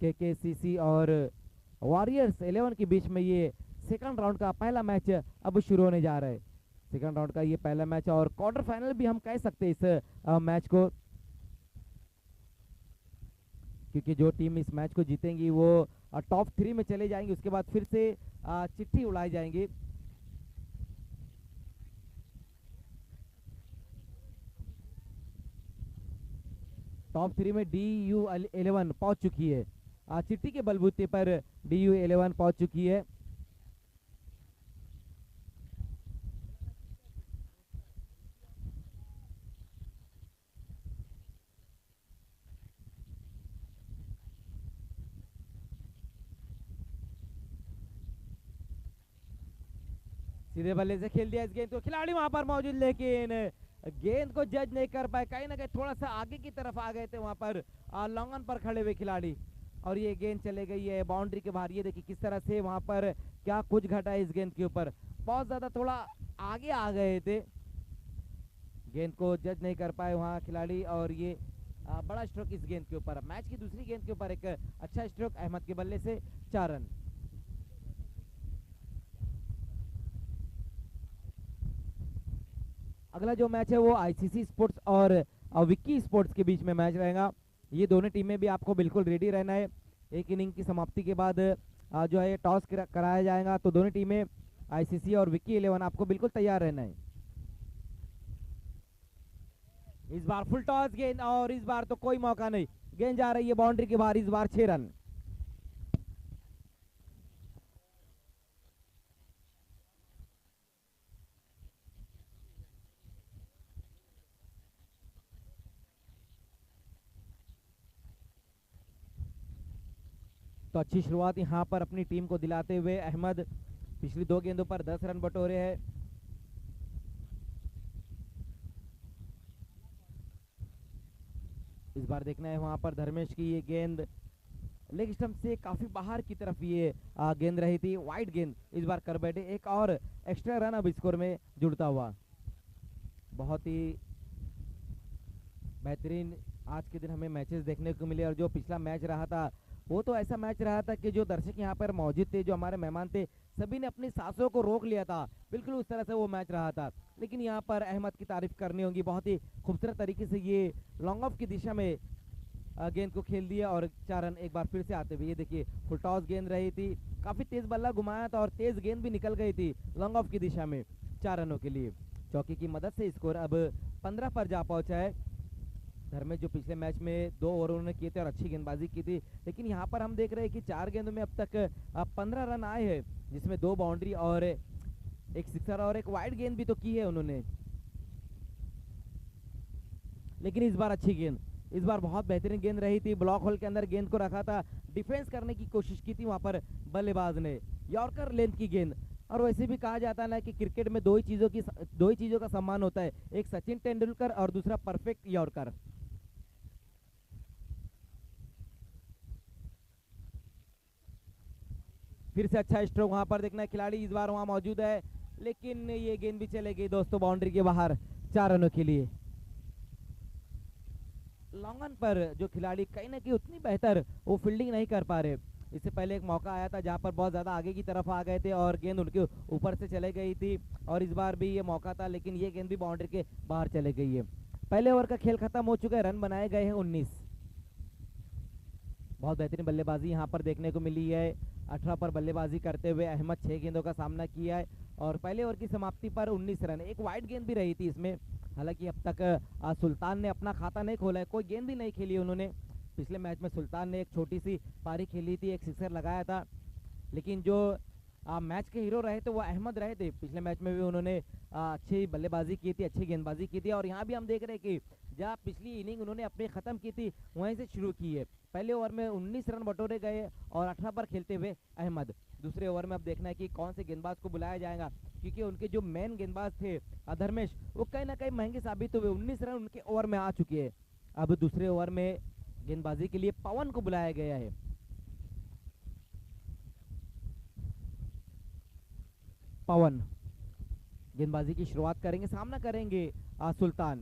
केकेसीसी और वॉरियर्स 11 के बीच में ये सेकंड राउंड का पहला मैच अब शुरू होने जा रहा है। सेकंड राउंड का ये पहला मैच और क्वार्टर फाइनल भी हम कह सकते हैं इस मैच को, क्योंकि जो टीम इस मैच को जीतेंगी वो टॉप 3 में चले जाएंगे। उसके बाद फिर से चिट्ठी उड़ाई जाएंगी। टॉप 3 में DU11 पहुंच चुकी है। चिट्ठी के बलबूते पर DU11 पहुंच चुकी है। सीधे बल्ले से खेल दिया इस गेंद को, खिलाड़ी वहां पर मौजूद, लेकिन गेंद को जज नहीं कर पाए। कहीं ना कहीं थोड़ा सा आगे की तरफ आ गए थे वहां पर लॉन्गन पर खड़े हुए खिलाड़ी, और ये गेंद चले गई है बाउंड्री के बाहर। ये देखिए किस तरह से वहां पर क्या कुछ घटा है इस गेंद के ऊपर, बहुत ज्यादा थोड़ा आगे आ गए थे, गेंद को जज नहीं कर पाए वहां खिलाड़ी। और ये बड़ा स्ट्रोक इस गेंद के ऊपर, मैच की दूसरी गेंद के ऊपर एक अच्छा स्ट्रोक अहमद के बल्ले से, 4 रन। अगला जो मैच है वो ICC स्पोर्ट्स और विक्की स्पोर्ट्स के बीच में मैच रहेगा। ये दोनों टीमें भी आपको बिल्कुल रेडी रहना है। एक इनिंग की समाप्ति के बाद जो है टॉस कराया जाएगा, तो दोनों टीमें ICC और विक्की 11 आपको बिल्कुल तैयार रहना है। इस बार फुल टॉस गेंद, और इस बार तो कोई मौका नहीं, गेंद जा रही है बाउंड्री के बाहर, इस बार 6 रन। तो अच्छी शुरुआत यहां पर अपनी टीम को दिलाते हुए अहमद, पिछली 2 गेंदों पर 10 रन बटोरे हैं। इस बार देखना है वहां पर धर्मेश की ये गेंद लेग स्टंप से काफी बाहर की तरफ ये गेंद रही थी, वाइड गेंद इस बार कर बैठे, एक और एक्स्ट्रा रन अब स्कोर में जुड़ता हुआ। बहुत ही बेहतरीन आज के दिन हमें मैचेस देखने को मिले, और जो पिछला मैच रहा था वो तो ऐसा मैच रहा था कि जो दर्शक यहाँ पर मौजूद थे, जो हमारे मेहमान थे, सभी ने अपनी सांसों को रोक लिया था, बिल्कुल उस तरह से वो मैच रहा था। लेकिन यहाँ पर अहमद की तारीफ करनी होगी, बहुत ही खूबसूरत तरीके से ये लॉन्ग ऑफ की दिशा में गेंद को खेल दिया, और 4 रन एक बार फिर से आते हुए। ये देखिए फुल टॉस गेंद रही थी, काफी तेज बल्ला घुमाया था और तेज गेंद भी निकल गई थी लॉन्ग ऑफ की दिशा में 4 रनों के लिए। चौकी की मदद से स्कोर अब 15 पर जा पहुंचा है। धर्मेश जो पिछले मैच में 2 ओवर उन्होंने किए थे और अच्छी गेंदबाजी की थी, लेकिन यहाँ पर हम देख रहे हैं कि 4 गेंदों में अब तक 15 रन आए हैं, जिसमें 2 बाउंड्री और एक सिक्सर और एक वाइड गेंद भी तो की है उन्होंने। लेकिन इस बार अच्छी गेंद, इस बार बहुत बेहतरीन गेंद रही थी, ब्लॉक होल के अंदर गेंद को रखा था, डिफेंस करने की कोशिश की थी वहां पर बल्लेबाज ने, यॉर्कर लेंथ की गेंद। और वैसे भी कहा जाता है ना कि क्रिकेट में दो ही चीजों का सम्मान होता है, एक सचिन तेंदुलकर और दूसरा परफेक्ट यॉर्कर। फिर से अच्छा स्ट्रोक वहां पर देखना है, खिलाड़ी इस बार वहां मौजूद है, लेकिन ये गेंद भी चले गई दोस्तों बाउंड्री के बाहर, 4 रनों के लिए। लॉन्गन पर जो खिलाड़ी कहीं ना कहीं उतनी बेहतर वो फील्डिंग नहीं कर पा रहे। इससे पहले एक मौका आया था जहां पर बहुत ज्यादा आगे की तरफ आ गए थे और गेंद उनके ऊपर से चले गई थी, और इस बार भी ये मौका था, लेकिन ये गेंद भी बाउंड्री के बाहर चले गई है। पहले ओवर का खेल खत्म हो चुका है, रन बनाए गए हैं 19। बहुत बेहतरीन बल्लेबाजी यहाँ पर देखने को मिली है। 18 पर बल्लेबाजी करते हुए अहमद 6 गेंदों का सामना किया है, और पहले ओवर की समाप्ति पर 19 रन। एक वाइड गेंद भी रही थी इसमें, हालांकि अब तक सुल्तान ने अपना खाता नहीं खोला है, कोई गेंद भी नहीं खेली उन्होंने। पिछले मैच में सुल्तान ने एक छोटी सी पारी खेली थी, एक सिक्सर लगाया था, लेकिन जो मैच के हीरो रहे थे वो अहमद रहे थे। पिछले मैच में भी उन्होंने अच्छी बल्लेबाजी की थी, अच्छी गेंदबाजी की थी, और यहाँ भी हम देख रहे हैं कि जहाँ पिछली इनिंग उन्होंने अपने खत्म की थी वहीं से शुरू की है। पहले ओवर में 19 रन बटोरे गए और 18 पर खेलते हुए अहमद। दूसरे ओवर में अब देखना है कि कौन से गेंदबाज को बुलाया जाएगा, क्योंकि उनके जो मेन गेंदबाज थे धर्मेश, वो कहीं ना कहीं महंगे साबित हुए। 19 रन उनके ओवर में आ चुके हैं। अब दूसरे ओवर में गेंदबाजी के लिए पवन को बुलाया गया है। पवन गेंदबाजी की शुरुआत करेंगे, सामना करेंगे सुल्तान।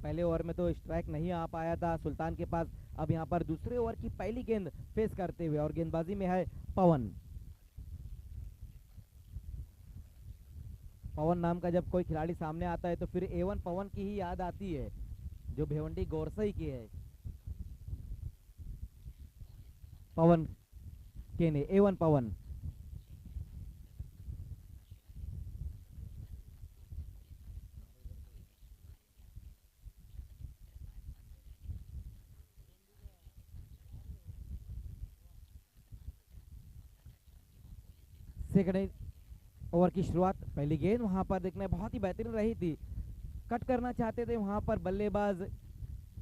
पहले ओवर में तो स्ट्राइक नहीं आ पाया था सुल्तान के पास, अब यहाँ पर दूसरे ओवर की पहली गेंद फेस करते हुए और गेंदबाजी में है पवन। पवन नाम का जब कोई खिलाड़ी सामने आता है तो फिर A1 पवन की ही याद आती है, जो भिवंडी गोरसई की है। पवन केने, A1 पवन। सेकंड ओवर की शुरुआत, पहली गेंद वहां पर देखना बहुत ही बेहतरीन रही थी। कट करना चाहते थे वहां पर बल्लेबाज,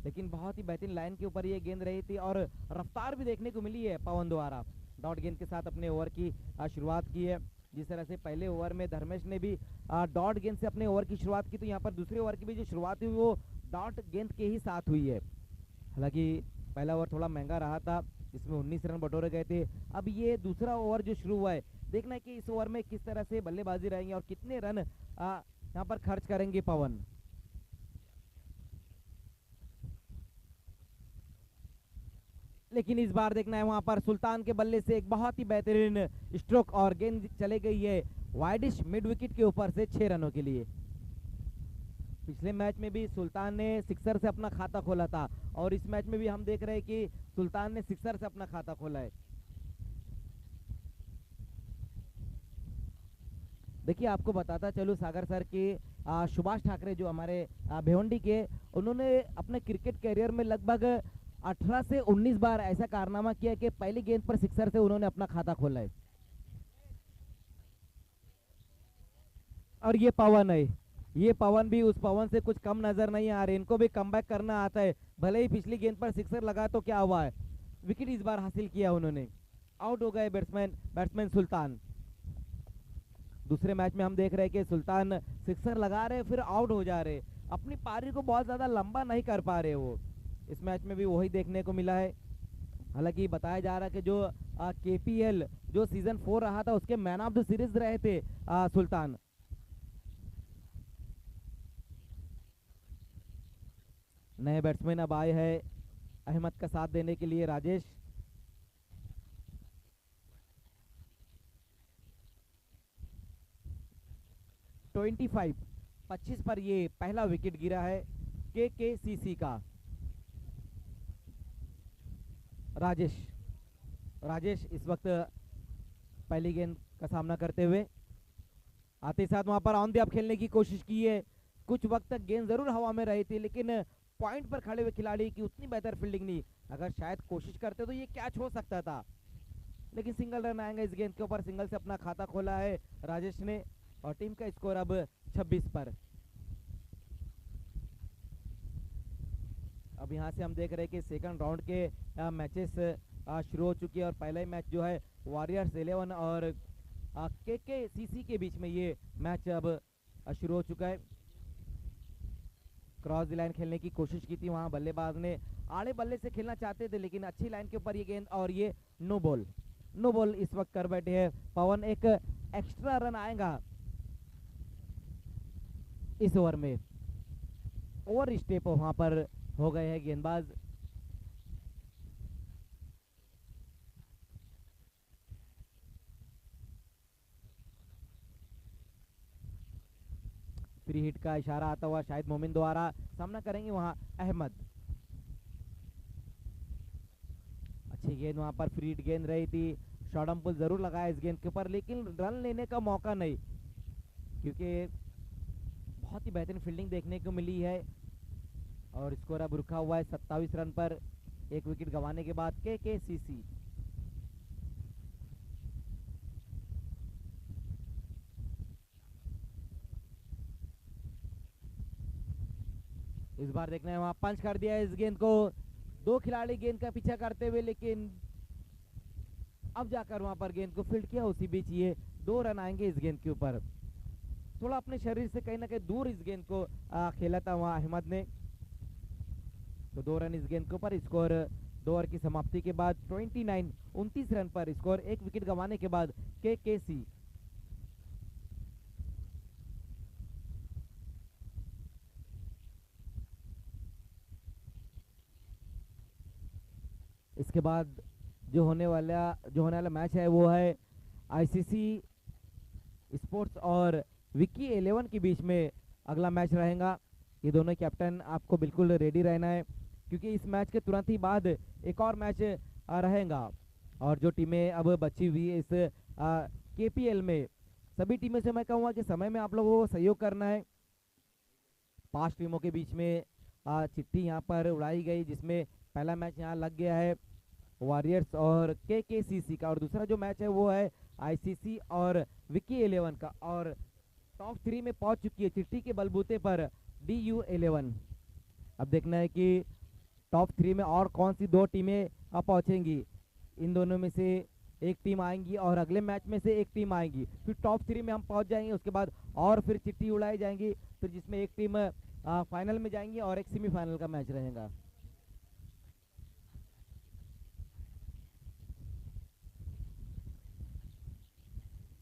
लेकिन बहुत ही बेहतरीन लाइन के ऊपर ये गेंद रही थी और रफ्तार भी देखने को मिली है पवन द्वारा। डॉट गेंद के साथ अपने ओवर की शुरुआत की है। जिस तरह से पहले ओवर में धर्मेश ने भी डॉट गेंद से अपने ओवर की शुरुआत की, तो यहाँ पर दूसरे ओवर की भी जो शुरुआत हुई वो डॉट गेंद के ही साथ हुई है। हालांकि पहला ओवर थोड़ा महंगा रहा था, इसमें 19 रन बटोरे गए थे। अब ये दूसरा ओवर जो शुरू हुआ है, देखना है कि इस ओवर में किस तरह से बल्लेबाजी रहेंगे और कितने रन यहाँ पर खर्च करेंगे पवन। लेकिन इस बार देखना है वहां पर सुल्तान के बल्ले से एक बहुत ही बेहतरीन स्ट्रोक और गेंद चले गई है वाइडिश मिड विकेट के ऊपर से 6 रनों के लिए। पिछले मैच में भी सुल्तान ने सिक्सर से अपना खाता खोला था और इस मैच में भी हम देख रहे हैं कि सुल्तान ने सिक्सर से अपना खाता खोला है। देखिए आपको बताता चलूं सागर सर के सुभाष ठाकरे जो हमारे भिवंडी के, उन्होंने अपने क्रिकेट करियर में लगभग 18 से 19 बार ऐसा कारनामा किया कि पहली गेंद पर सिक्सर से उन्होंने अपना खाता खोला है। और ये पवन है, ये पवन भी उस पवन से कुछ कम नजर नहीं आ रहे, इनको भी कमबैक करना आता है। भले ही पिछली गेंद पर सिक्सर लगा तो क्या हुआ है, विकेट इस बार हासिल किया उन्होंने। आउट हो गए बैट्समैन सुल्तान। दूसरे मैच में हम देख रहे हैं कि सुल्तान सिक्सर लगा रहे फिर आउट हो जा रहे, अपनी पारी को बहुत ज्यादा लंबा नहीं कर पा रहे वो। इस मैच में भी वही देखने को मिला है। हालांकि बताया जा रहा है कि जो KPL जो सीजन 4 रहा था उसके मैन ऑफ द सीरीज रहे थे सुल्तान। नए बैट्समैन अब आए हैं अहमद का साथ देने के लिए, राजेश। ट्वेंटी 25 पर ये पहला विकेट गिरा है KKCC का। राजेश इस वक्त पहली गेंद का सामना करते हुए आते साथ वहां पर ऑन द अप खेलने की कोशिश की है। कुछ वक्त तक गेंद जरूर हवा में रही थी, लेकिन पॉइंट पर खड़े हुए खिलाड़ी की उतनी बेहतर फील्डिंग नहीं। अगर शायद कोशिश करते तो ये कैच हो सकता था, लेकिन सिंगल रन आएंगे इस गेंद के ऊपर। सिंगल से अपना खाता खोला है राजेश ने और टीम का स्कोर अब 26 पर। अब यहाँ से हम देख रहे हैं कि सेकंड राउंड के मैचेस शुरू हो चुकी है और पहला ही मैच जो है वॉरियर्स 11 और KKCC के बीच में ये मैच अब शुरू हो चुका है। क्रॉस द लाइन खेलने की कोशिश की थी वहां बल्लेबाज ने, आड़े बल्ले से खेलना चाहते थे लेकिन अच्छी लाइन के ऊपर ये गेंद और ये नो बॉल इस वक्त कर बैठे हैं पवन। एक एक्स्ट्रा रन आएगा इस ओवर में। ओवर स्टेप वहां पर हो गए हैं गेंदबाज। फ्री हिट का इशारा आता हुआ शायद मोमिन द्वारा, सामना करेंगे वहां अहमद। अच्छी गेंद वहां पर फ्री हिट गेंद रही थी, शॉर्ट पुल जरूर लगाया इस गेंद के ऊपर, लेकिन रन लेने का मौका नहीं, क्योंकि बहुत ही बेहतरीन फील्डिंग देखने को मिली है और स्कोर अब रुका हुआ है 27 रन पर, एक विकेट गंवाने के बाद KKCC। इस बार देखना है वहां पंच कर दिया है इस गेंद को, दो खिलाड़ी गेंद का पीछा करते हुए, लेकिन अब जाकर वहां पर गेंद को फील्ड किया। उसी बीच ये 2 रन आएंगे इस गेंद के ऊपर। थोड़ा अपने शरीर से कहीं ना कहीं दूर इस गेंद को खेला था वहां अहमद ने, तो 2 रन इस गेंद के ऊपर। स्कोर 2 ओवर की समाप्ति के बाद 29 रन पर स्कोर, एक विकेट गंवाने के बाद KKC। इसके बाद जो होने वाला मैच है वो है आईसीसी स्पोर्ट्स और विकी 11 के बीच में अगला मैच रहेगा। ये दोनों कैप्टन आपको बिल्कुल रेडी रहना है, क्योंकि इस मैच के तुरंत ही बाद एक और मैच रहेगा। और जो टीमें अब बची हुई है इस केपीएल में, सभी टीमों से मैं कहूँगा कि समय में आप लोगों को सहयोग करना है। 5 टीमों के बीच में चिट्ठी यहाँ पर उड़ाई गई, जिसमें पहला मैच यहाँ लग गया है वॉरियर्स और केकेसीसी का, और दूसरा जो मैच है वो है आईसीसी और विकी 11 का। और टॉप 3 में पहुंच चुकी है चिट्ठी के बलबूते पर DU11। अब देखना है कि टॉप 3 में और कौन सी 2 टीमें पहुंचेंगी। इन दोनों में से एक टीम आएंगी और अगले मैच में से एक टीम आएंगी, फिर टॉप 3 में हम पहुंच जाएंगे। उसके बाद और फिर चिट्ठी उड़ाई जाएंगी, फिर जिसमें एक टीम फाइनल में जाएंगी और एक सेमीफाइनल का मैच रहेगा।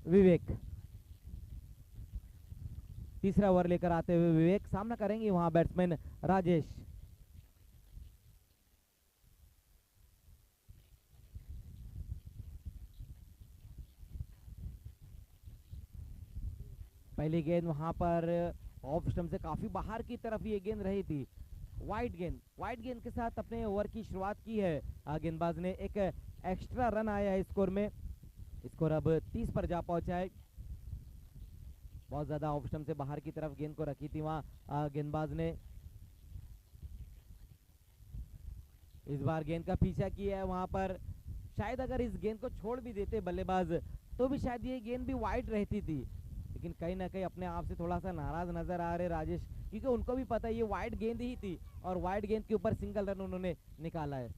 विवेक तीसरा ओवर लेकर आते हुए विवेक सामना करेंगे वहां बैट्समैन राजेश। पहली गेंद वहां पर ऑफ स्टंप से काफी बाहर की तरफ ये गेंद रही थी। वाइड गेंद के साथ अपने ओवर की शुरुआत की है गेंदबाज ने। एक एक्स्ट्रा रन आया है स्कोर में। स्कोर अब 30 पर जा पहुंचा है। बहुत ज्यादा ऑफ स्टंप से बाहर की तरफ गेंद को रखी थी वहां गेंदबाज ने। इस बार गेंद का पीछा किया है वहां पर। शायद अगर इस गेंद को छोड़ भी देते बल्लेबाज तो भी शायद ये गेंद भी वाइड रहती थी, लेकिन कहीं ना कहीं अपने आप से थोड़ा सा नाराज नजर आ रहे राजेश, क्योंकि उनको भी पता है ये वाइड गेंद ही थी और वाइड गेंद के ऊपर सिंगल रन उन्होंने निकाला है।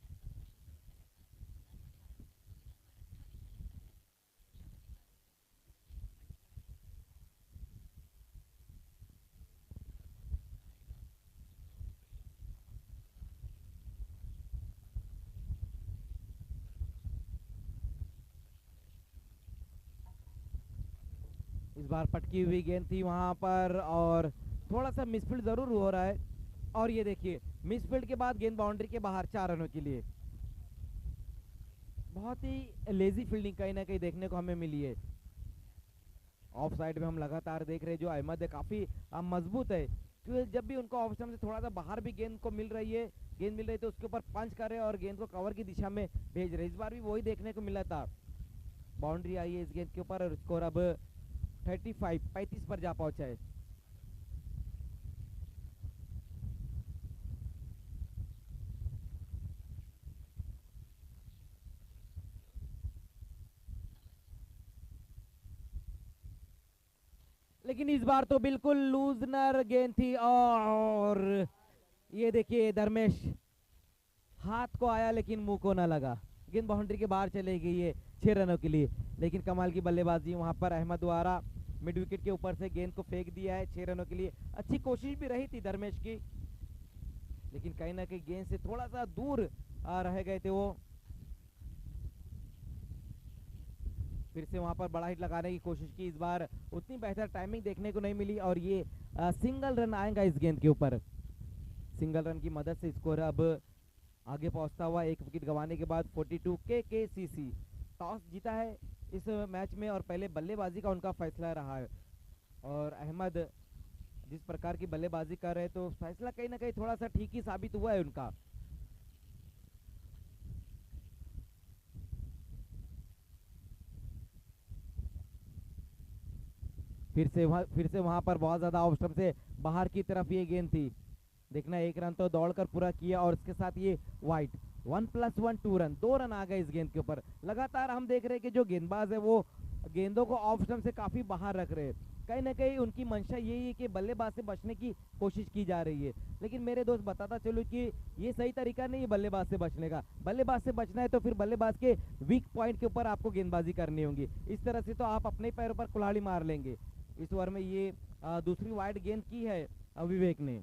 इस बार पटकी हुई गेंद थी वहां पर और थोड़ा सा मिसफील्ड जरूर हो रहा है। और ये देखिए मिसफील्ड के बाद गेंद बाउंड्री के बाहर 4 रनों के लिए। बहुत ही लेजी फील्डिंग कहीं ना कहीं देखने को हमें मिली है। ऑफ साइड में हम लगातार देख रहे हैं जो अहमद है काफी मजबूत है, क्योंकि जब भी उनको ऑफ स्टंप से थोड़ा सा बाहर भी गेंद मिल रही है तो उसके ऊपर पंच कर रहे हैं और गेंद को कवर की दिशा में भेज रहे। इस बार भी वही देखने को मिला था। बाउंड्री आई है इस गेंद के ऊपर और स्कोर अब 35 पर जा पहुंचा है। लेकिन इस बार तो बिल्कुल लूजनर गेंद थी और ये देखिए धर्मेश हाथ को आया लेकिन मुंह को ना लगा। गेंद बाउंड्री के बाहर चले गई है 6 रनों के लिए। लेकिन कमाल की बल्लेबाजी वहां पर अहमद द्वारा मिड विकेट के ऊपर से गेंद को फेंक दिया है 6 रनों के लिए। अच्छी कोशिश भी रही थी धर्मेश की, लेकिन कहीं ना कहीं गेंद से थोड़ा सा दूर रह गए थे वो। फिर से वहां पर बड़ा हिट लगाने की कोशिश की। इस बार उतनी बेहतर टाइमिंग देखने को नहीं मिली और ये सिंगल रन आएगा इस गेंद के ऊपर। सिंगल रन की मदद से स्कोर अब आगे पहुंचता हुआ 1 विकेट गंवाने के बाद 42। केकेसीसी टॉस जीता है इस मैच में और पहले बल्लेबाजी का उनका फैसला रहा है। और अहमद जिस प्रकार की बल्लेबाजी कर रहे तो फैसला कहीं ना कहीं थोड़ा सा ठीक ही साबित हुआ है उनका। फिर से वहां पर बहुत ज्यादा ऑफ स्टंप से बाहर की तरफ ये गेंद थी। देखना 1 रन तो दौड़कर पूरा किया और इसके साथ ये वाइट 1+1 2 रन, 2 रन आ गए इस गेंद के ऊपर। लगातार हम देख रहे हैं कि जो गेंदबाज है वो गेंदों को ऑफ स्टंप से काफी बाहर रख रहे हैं। कहीं ना कहीं उनकी मंशा यही है कि बल्लेबाज से बचने की कोशिश की जा रही है। लेकिन मेरे दोस्त बताता चलो कि ये सही तरीका नहीं है बल्लेबाज से बचने का। बल्लेबाज से बचना है तो फिर बल्लेबाज के वीक पॉइंट के ऊपर आपको गेंदबाजी करनी होगी। इस तरह से तो आप अपने पैरों पर कुल्हाड़ी मार लेंगे। इस ओवर में ये दूसरी वाइड गेंद की है विवेक ने।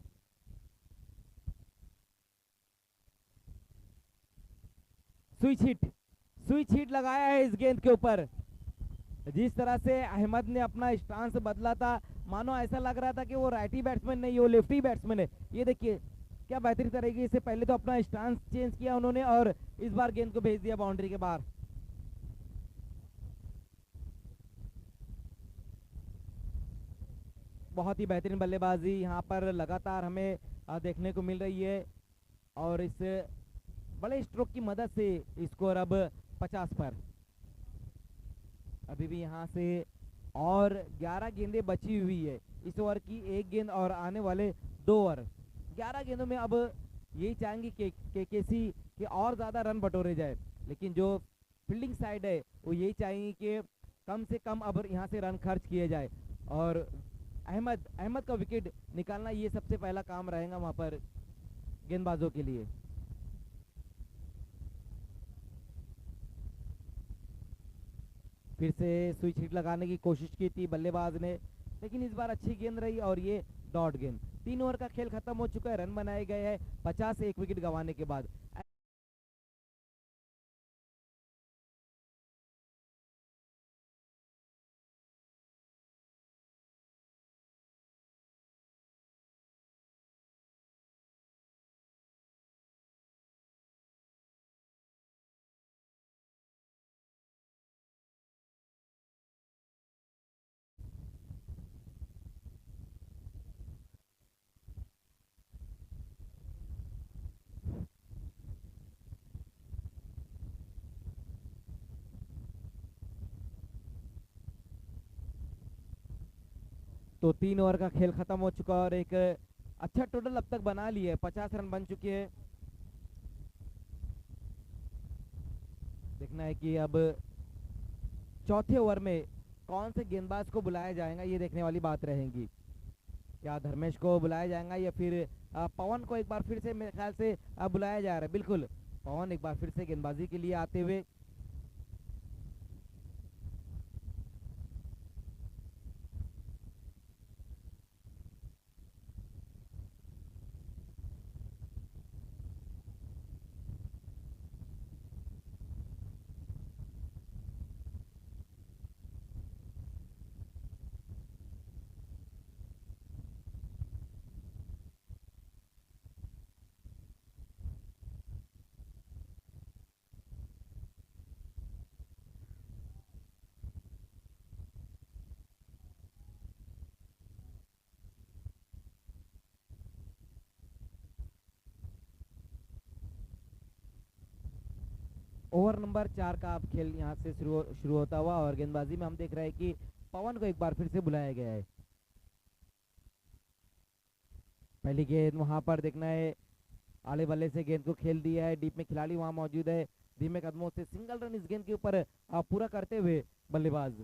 स्विच हिट लगाया है इस गेंद के ऊपर। जिस तरह से अहमद ने अपना स्टांस बदला था, मानो ऐसा लग रहा था कि वो राइटी बैट्समैन नहीं वो लेफ्टी बैट्समैन है। ये देखिए क्या बेहतरीन तरीके से पहले तो अपना स्टांस चेंज किया उन्होंने और इस बार गेंद को भेज दिया बाउंड्री के बाहर। बहुत ही बेहतरीन बल्लेबाजी यहाँ पर लगातार हमें देखने को मिल रही है और इस बड़े स्ट्रोक की मदद से स्कोर अब 50 पर। अभी भी यहाँ से और 11 गेंदें बची हुई है, इस ओवर की एक गेंद और आने वाले 2 ओवर। 11 गेंदों में अब यही चाहेंगे कि केकेसी के और ज़्यादा रन बटोरे जाए, लेकिन जो फील्डिंग साइड है वो यही चाहेंगे कि कम से कम अब यहाँ से रन खर्च किए जाए और अहमद का विकेट निकालना ये सबसे पहला काम रहेगा वहाँ पर गेंदबाजों के लिए। फिर से स्विच हिट लगाने की कोशिश की थी बल्लेबाज ने, लेकिन इस बार अच्छी गेंद रही और ये डॉट गेंद। 3 ओवर का खेल खत्म हो चुका है, रन बनाए गए हैं 50 से 1 विकेट गंवाने के बाद। तो 3 ओवर का खेल खत्म हो चुका और एक अच्छा टोटल अब तक बना लिया है, 50 रन बन चुके हैं। देखना है कि अब चौथे ओवर में कौन से गेंदबाज को बुलाया जाएगा, ये देखने वाली बात रहेगी। क्या धर्मेश को बुलाया जाएगा या फिर पवन को एक बार फिर से मेरे ख्याल से बुलाया जा रहा है। बिल्कुल, पवन एक बार फिर से गेंदबाजी के लिए आते हुए। ओवर नंबर 4 का अब खेल यहाँ से शुरू होता हुआ और गेंदबाजी में हम देख रहे हैं कि पवन को एक बार फिर से बुलाया गया है। पहली गेंद वहां पर देखना है, आले बल्ले से गेंद को खेल दिया है, डीप में खिलाड़ी वहां मौजूद है, धीमे कदमों से सिंगल रन इस गेंद के ऊपर पूरा करते हुए बल्लेबाज।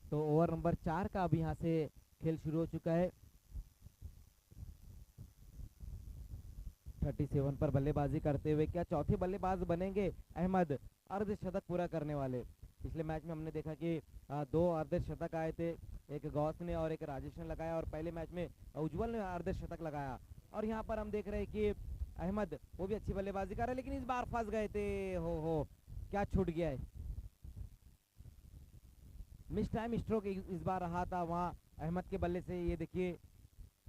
तो ओवर नंबर 4 का अब यहाँ से खेल शुरू हो चुका है। 37 पर बल्लेबाजी करते हुए क्या चौथे बल्लेबाज बनेंगे अहमद, अर्धशतक पूरा करने वाले। पिछले मैच में हमने देखा कि 2 अर्धशतक आए थे, एक गौस ने और एक राजेश ने लगाया और पहले मैच में उज्जवल ने अर्धशतक लगाया। और यहाँ पर हम देख रहे हैं कि अहमद वो भी अच्छी बल्लेबाजी कर रहे हैं, लेकिन इस बार फंस गए थे। हो क्या छूट गया है, मिस टाइम स्ट्रोक इस बार रहा था वहाँ अहमद के बल्ले से। ये देखिए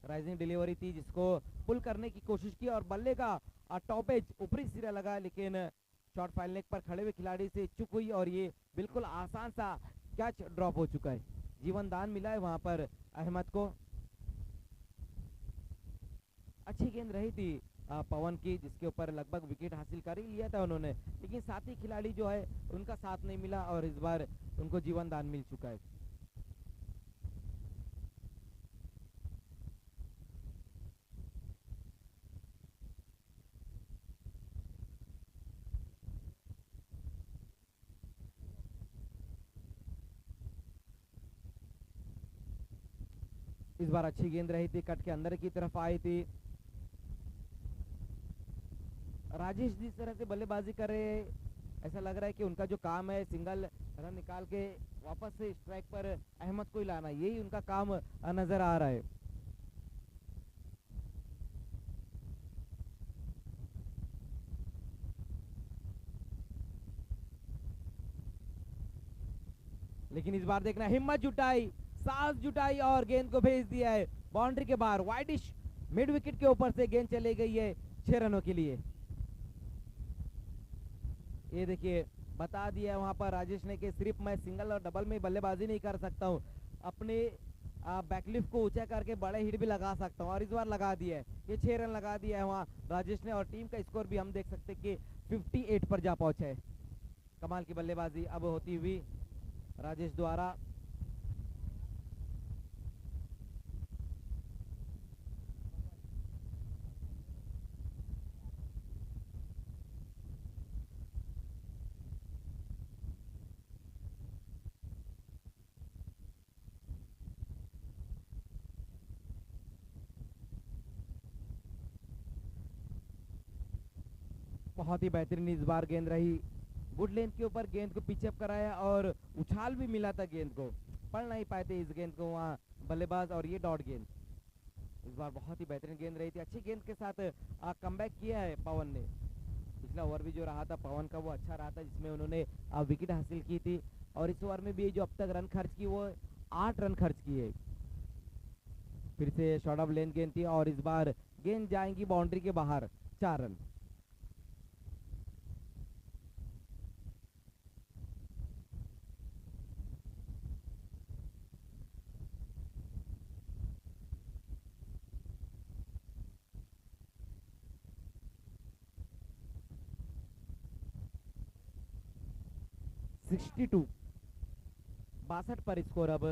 राइजिंग डिलीवरी थी जिसको पुल करने की कोशिश की और बल्ले का टॉप एज ऊपरी सिरा लगा, लेकिन शॉट फाइल नेक पर खड़े हुए खिलाड़ी से चुक हुई और ये बिल्कुल आसान सा कैच ड्रॉप हो चुका है। जीवन दान मिला है वहां पर अहमद को। अच्छी गेंद रही थी पवन की, जिसके ऊपर लगभग विकेट हासिल कर ही लिया था उन्होंने, लेकिन साथी खिलाड़ी जो है उनका साथ नहीं मिला और इस बार उनको जीवन दान मिल चुका है। इस बार अच्छी गेंद रही थी, कट के अंदर की तरफ आई थी। राजेश जिस तरह से बल्लेबाजी कर रहे हैं, ऐसा लग रहा है कि उनका जो काम है सिंगल रन निकाल के वापस से स्ट्राइक पर अहमद को ही लाना, यही उनका काम नजर आ रहा है। लेकिन इस बार देखना, हिम्मत जुटाई, साहस जुटाई और गेंद को भेज दिया है बाउंड्री के बाहर वाइडिश मिड विकेट के ऊपर से गेंद चली गई है 6 रनों के लिए। ये देखिए बता दिया है वहां पर राजेश ने कि सिर्फ मैं सिंगल और डबल में बल्लेबाजी नहीं कर सकता हूँ, अपने बैकलिफ्ट को ऊंचा करके बड़े हिट भी लगा सकता हूँ, और इस बार लगा दिया है। ये 6 रन लगा दिया है वहाँ राजेश ने, और टीम का स्कोर भी हम देख सकते हैं कि 58 पर जा पहुंचा है। कमाल की बल्लेबाजी अब होती हुई राजेश द्वारा। बहुत ही बेहतरीन इस बार गेंद रही, गुड लेंथ के ऊपर गेंद को पिचअप कराया और उछाल भी मिला था गेंद को, पढ़ नहीं पाए थे इस गेंद को वहाँ बल्लेबाज, और ये डॉट गेंद इस बार बहुत ही बेहतरीन गेंद रही थी। अच्छी गेंद के साथ कमबैक किया है पवन ने। पिछला ओवर भी जो रहा था पवन का वो अच्छा रहा था, जिसमें उन्होंने विकेट हासिल की थी, और इस ओवर में भी जो अब तक रन खर्च की वो 8 रन खर्च किए। फिर से शॉर्ट ऑफ लेंथ गेंद थी, और इस बार गेंद जाएंगी बाउंड्री के बाहर, 4 रन। सिक्सटी टू 62 पर स्कोर अब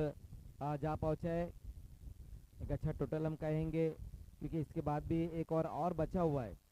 जा पहुंचा है। एक अच्छा टोटल हम कहेंगे, क्योंकि इसके बाद भी एक और बचा हुआ है।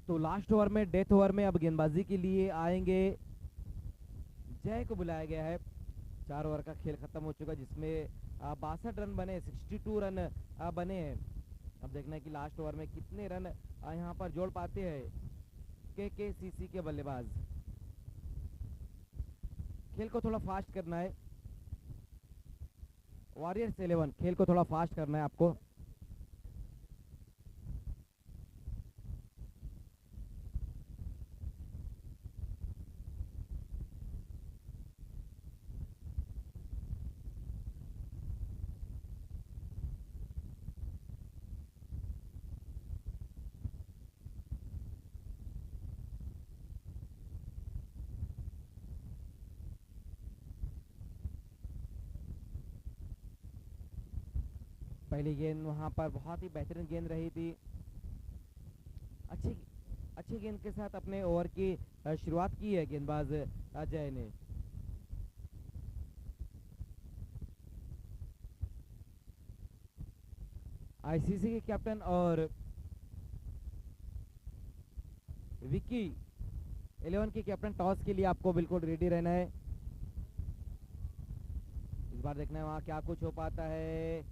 तो लास्ट ओवर में, डेथ ओवर में अब गेंदबाजी के लिए आएंगे जय को बुलाया गया है। 4 ओवर का खेल खत्म हो चुका, जिसमें 62 रन बने, 62 रन बने हैं। अब देखना है कि लास्ट ओवर में कितने रन यहाँ पर जोड़ पाते हैं केकेसीसी के बल्लेबाज। खेल को थोड़ा फास्ट करना है, वॉरियर्स 11 खेल को थोड़ा फास्ट करना है आपको। पहली गेंद वहां पर बहुत ही बेहतरीन गेंद रही थी। अच्छी अच्छी गेंद के साथ अपने ओवर की शुरुआत की है गेंदबाज अजय ने। आईसीसी के कैप्टन और विकी 11 के कैप्टन टॉस के लिए आपको बिल्कुल रेडी रहना है। इस बार देखना है वहां क्या कुछ हो पाता है।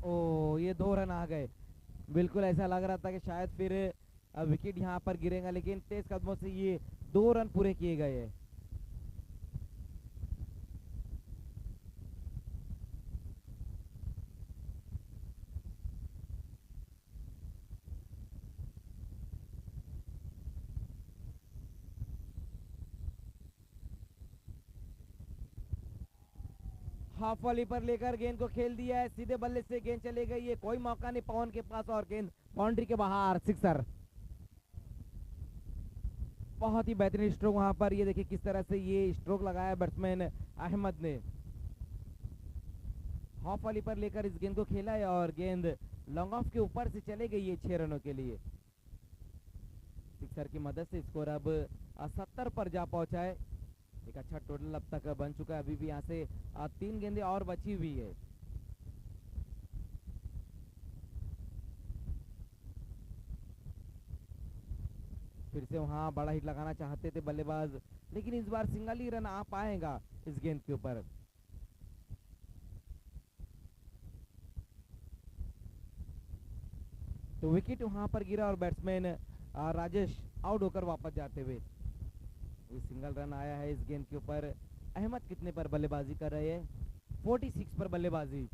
ओ, ये 2 रन आ गए। बिल्कुल ऐसा लग रहा था कि शायद फिर विकेट यहाँ पर गिरेगा, लेकिन तेज कदमों से ये 2 रन पूरे किए गए हैं। हाफ वॉली पर लेकर गेंद को खेल दिया है, सीधे बल्ले से गेंद चली गई है, कोई मौका नहीं पवन के पास, और गेंद बाउंड्री के बाहर, सिक्सर। बहुत ही बेहतरीन स्ट्रोक वहां पर, ये देखिए किस तरह से ये स्ट्रोक लगाया बैट्समैन अहमद ने। हाफ वॉली पर लेकर इस गेंद को खेला है, और गेंद लॉन्ग ऑफ के ऊपर से चले गई है 6 रनों के लिए। सिक्सर की मदद से स्कोर अब 70 पर जा पहुंचा है। एक अच्छा टोटल अब तक बन चुका है। अभी भी यहाँ से 3 गेंदें और बची हुई है। फिर से वहाँ बड़ा हिट लगाना चाहते थे बल्लेबाज, लेकिन इस बार सिंगल ही रन आ पाएगा इस गेंद के ऊपर। तो विकेट वहां पर गिरा और बैट्समैन राजेश आउट होकर वापस जाते हुए। ये सिंगल रन आया है इस गेंद के ऊपर। अहमद कितने पर बल्लेबाजी कर रहे हैं? 46 पर बल्लेबाजी।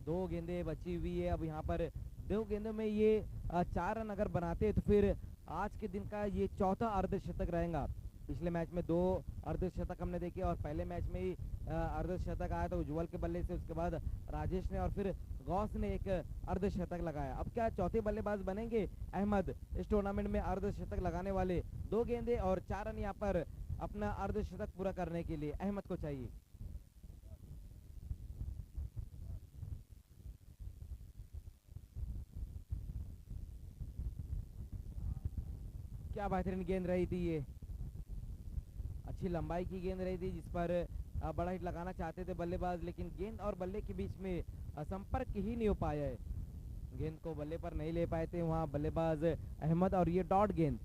दो गेंदें बची हुई है अब यहाँ पर। दो गेंदों में ये 4 रन अगर बनाते तो फिर आज के दिन का ये चौथा अर्धशतक रहेगा। पिछले मैच में 2 अर्धशतक हमने देखे और पहले मैच में ही अर्धशतक आया था उज्जवल के बल्ले से, उसके बाद राजेश ने और फिर गौस ने एक अर्धशतक लगाया। अब क्या चौथे बल्लेबाज बनेंगे अहमद इस टूर्नामेंट में अर्धशतक लगाने वाले? 2 गेंदें और 4 रन यहाँ पर अपना अर्धशतक पूरा करने के लिए अहमद को चाहिए। क्या बेहतरीन गेंद रही थी ये, अच्छी लंबाई की गेंद रही थी जिस पर बड़ा हिट लगाना चाहते थे बल्लेबाज, लेकिन गेंद और बल्ले के बीच में संपर्क ही नहीं हो पाया है। गेंद को बल्ले पर नहीं ले पाए थे वहाँ बल्लेबाज अहमद और ये डॉट गेंद।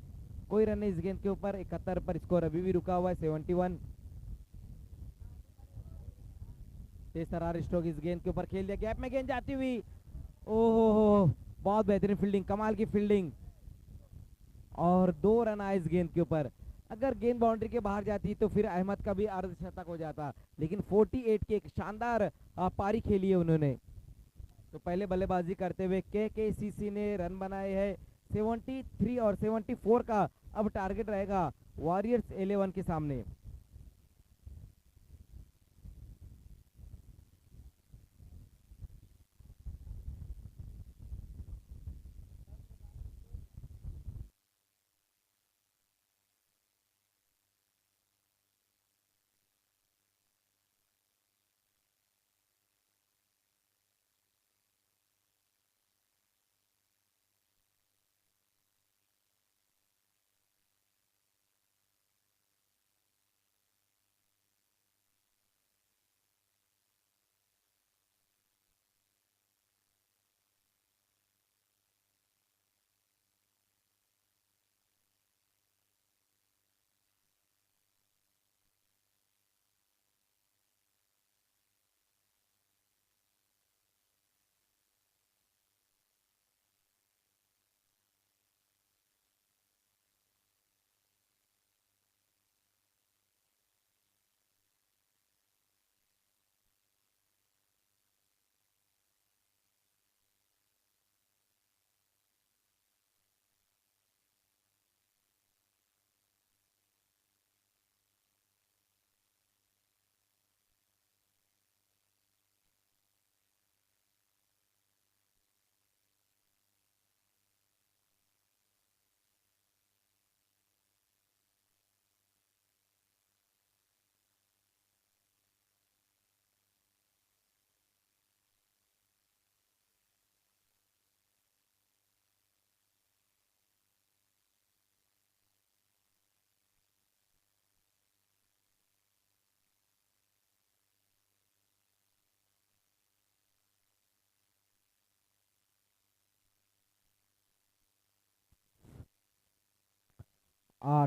कोई रन नहीं इस गेंद के ऊपर। 71 पर स्कोर अभी भी रुका हुआ है 71। तेज तरार स्ट्रोक इस गेंद के ऊपर खेल दिया, गैप में गेंद जाती हुई। ओहो, बहुत बेहतरीन फील्डिंग, कमाल की फील्डिंग और 2 रन आए इस गेंद के ऊपर। अगर गेंद बाउंड्री के बाहर जाती तो फिर अहमद का भी अर्धशतक हो जाता, लेकिन 48 की एक शानदार पारी खेली है उन्होंने। तो पहले बल्लेबाजी करते हुए के ने रन बनाए हैं 73 और 74 का अब टारगेट रहेगा वॉरियर्स 11 के सामने।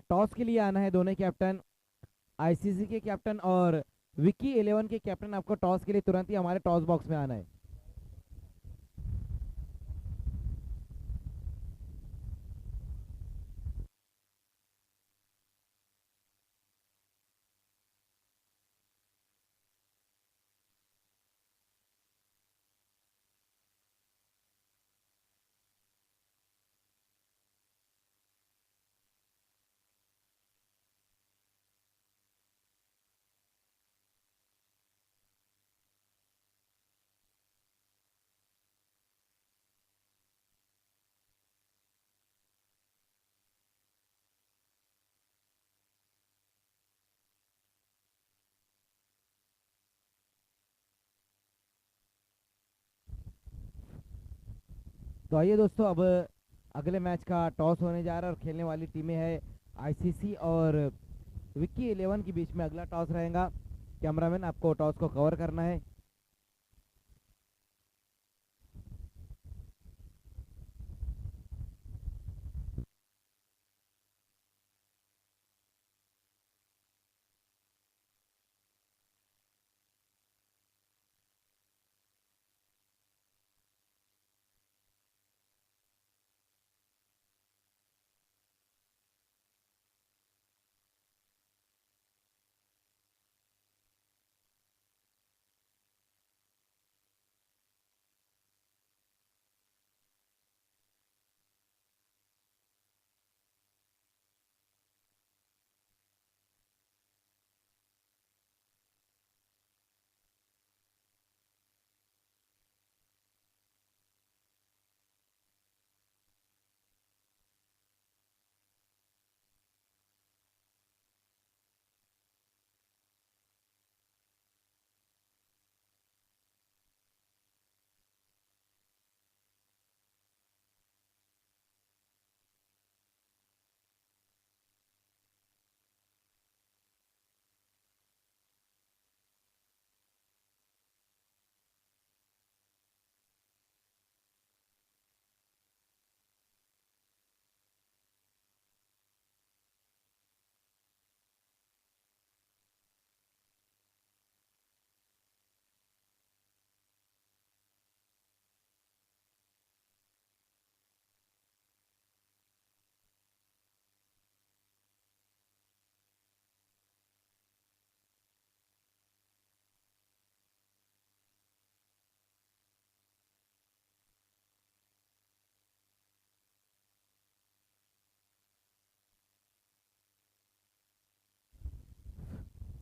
टॉस के लिए आना है दोनों कैप्टन, आईसीसी के कैप्टन और विकी 11 के कैप्टन। आपको टॉस के लिए तुरंत ही हमारे टॉस बॉक्स में आना है। तो आइए दोस्तों, अब अगले मैच का टॉस होने जा रहा है और खेलने वाली टीमें है आईसीसी और विक्की 11 के बीच में अगला टॉस रहेगा। कैमरामैन आपको टॉस को कवर करना है।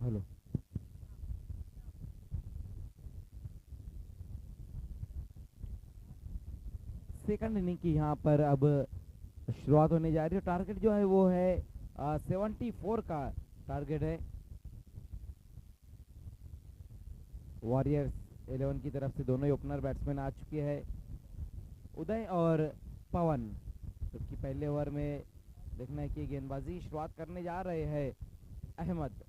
हेलो। सेकंड इनिंग की यहाँ पर अब शुरुआत होने जा रही है। टारगेट जो है वो है 74 का टारगेट है वॉरियर्स 11 की तरफ से। दोनों ही ओपनर बैट्समैन आ चुके हैं, उदय और पवन। जबकि पहले ओवर में देखना है कि गेंदबाजी शुरुआत करने जा रहे हैं अहमद।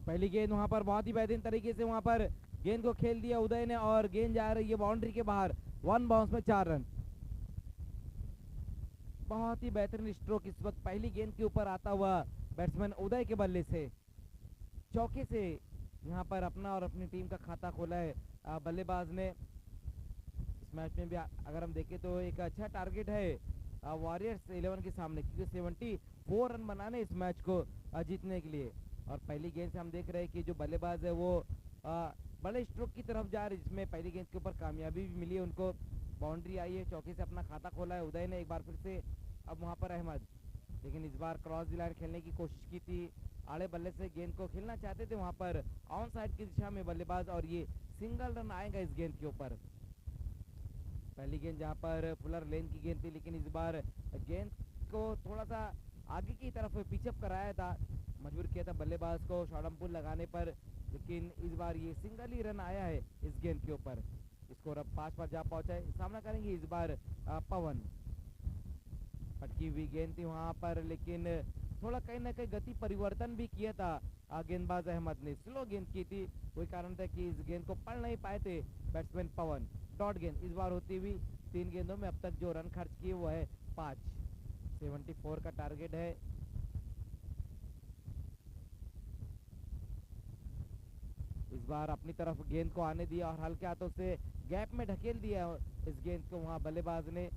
पहली गेंद वहां पर बहुत ही बेहतरीन तरीके से वहां पर गेंद को खेल दिया उदय ने, और गेंद जा रही है बाउंड्री के बाहर। 1 बाउंस में 4 रन। बहुत ही बेहतरीन स्ट्रोक इस वक्त पहली गेंद के ऊपर आता हुआ बैट्समैन उदय के बल्ले से, चौके से यहाँ पर अपना और अपनी टीम का खाता खोला है बल्लेबाज ने। इस मैच में भी अगर हम देखें तो एक अच्छा टारगेट है वॉरियर्स 11 के सामने, क्योंकि 74 रन बनाने इस मैच को जीतने के लिए। और पहली गेंद से हम देख रहे हैं कि जो बल्लेबाज है वो बड़े स्ट्रोक की तरफ जा रहे हैं, जिसमें पहली गेंद के ऊपर कामयाबी भी मिली है उनको। बाउंड्री आई है, चौके से अपना खाता खोला है उदय ने एक बार फिर से। अब वहां पर अहमद, लेकिन इस बार क्रॉस द लाइन खेलने की कोशिश की थी, आड़े बल्ले से गेंद को खेलना चाहते थे वहां पर ऑन साइड की दिशा में बल्लेबाज, और ये सिंगल रन आएगा इस गेंद के ऊपर। पहली गेंद जहां पर फुलर लेन की गेंद थी, लेकिन इस बार गेंद को थोड़ा सा आगे की तरफ पिचअप कराया था, मजबूर किया था बल्लेबाज को शॉर्ट पुल लगाने पर, लेकिन इस बार ये सिंगल ही रन आया है इस गेंद के ऊपर। स्कोर अब 5 पर जा पहुंचा है। सामना करेंगे इस बार पवन। अटकी हुई गेंद थी वहां पर, लेकिन थोड़ा कहीं ना कहीं गति परिवर्तन भी किया था गेंदबाज अहमद ने। स्लो गेंद की थी, कोई कारण था कि इस गेंद को पढ़ नहीं पाए थे बैट्समैन पवन। डॉट गेंद इस बार होती हुई 3 गेंदों में अब तक जो रन खर्च किए वो है 5। 74 का टारगेट है। इस बार अपनी तरफ गेंद को आने दिया और हल्के हाथों से गैप में ढकेल दिया इस गेंद को वहां बल्लेबाज ने।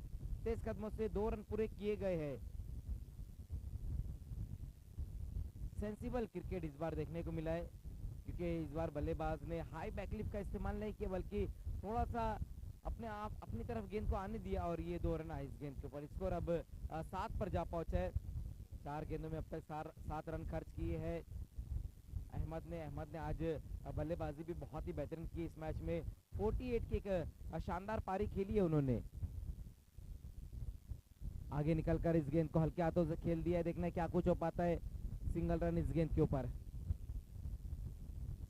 तेज कदमों से 2 रन पूरे किए गए हैं। सेंसिबल क्रिकेट इस बार देखने को मिला है, क्योंकि इस बार बल्लेबाज ने हाई बैकलिप का इस्तेमाल नहीं किया, बल्कि थोड़ा सा अपने आप अपनी तरफ गेंद को आने दिया, और ये 2 रन आए इस गेंद के ऊपर। स्कोर अब 7 पर जा पहुंचा है। 4 गेंदों में अब तक 7 रन खर्च किए हैं अहमद ने आज बल्लेबाजी भी बहुत ही बेहतरीन की इस मैच में। 48 की एक शानदार पारी खेली है उन्होंने। आगे निकलकर इस गेंद को हल्के हाथों से खेल दिया है, देखना है क्या कुछ हो पाता है। सिंगल रन इस गेंद के ऊपर।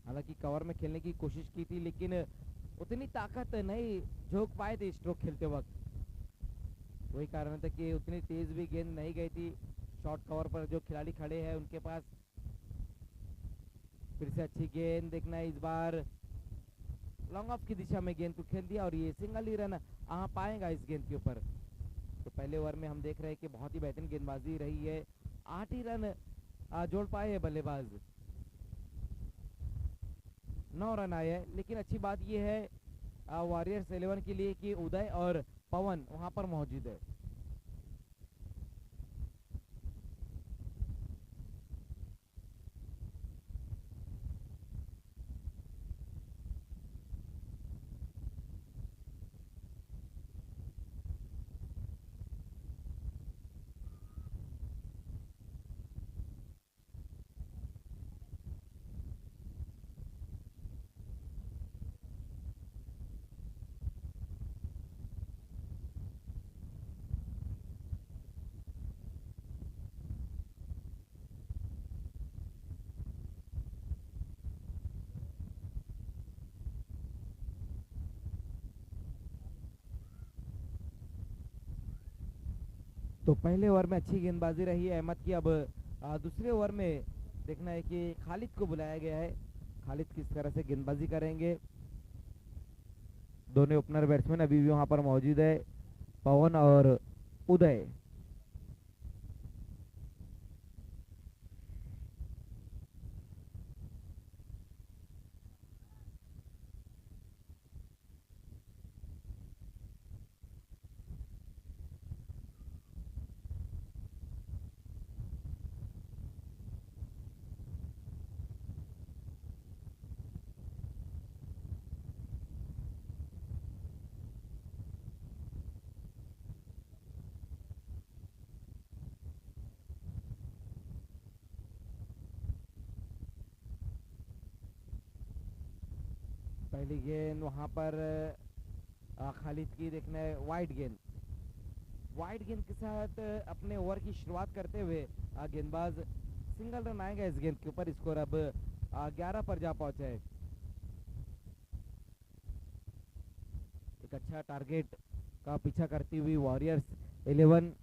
हालांकि कवर में खेलने की कोशिश की थी, लेकिन उतनी ताकत नहीं झोंक पाए थे स्ट्रोक खेलते वक्त। वही कारण था कि उतनी तेज भी गेंद नहीं गई थी शॉर्ट कवर पर जो खिलाड़ी खड़े हैं उनके पास। फिर से अच्छी गेंद, देखना है इस बार लॉन्ग ऑफ की दिशा में गेंद को खेल दिया, और ये सिंगल ही रन आ पाएगा इस गेंद के ऊपर। तो पहले ओवर में हम देख रहे हैं कि बहुत ही बेहतरीन गेंदबाजी रही है। 8 ही रन जोड़ पाए है बल्लेबाज। 9 रन आए हैं, लेकिन अच्छी बात यह है वॉरियर्स 11 के लिए कि उदय और पवन वहां पर मौजूद है। तो पहले ओवर में अच्छी गेंदबाजी रही है अहमद की। अब दूसरे ओवर में देखना है कि खालिद को बुलाया गया है। खालिद किस तरह से गेंदबाजी करेंगे। दोनों ओपनर बैट्समैन अभी भी वहां पर मौजूद है, पवन और उदय। पहली गेंद वहां पर खालिद की देखना है वाइड गेंद के साथ अपने ओवर की शुरुआत करते हुए गेंदबाज सिंगल रन आएगा इस गेंद के ऊपर। स्कोर अब 11 पर जा पहुंचा है। एक अच्छा टारगेट का पीछा करती हुई वॉरियर्स 11।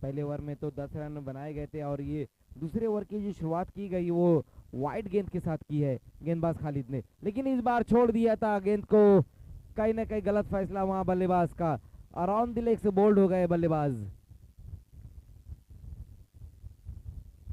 पहले ओवर में तो 10 रन बनाए गए थे और ये दूसरे ओवर की जो शुरुआत की गई वो वाइड गेंद के साथ की है गेंदबाज खालिद ने, लेकिन इस बार छोड़ दिया था गेंद को। कहीं ना कहीं गलत फैसला वहां बल्लेबाज का, अराउंड द लेग से बोल्ड हो गए बल्लेबाज।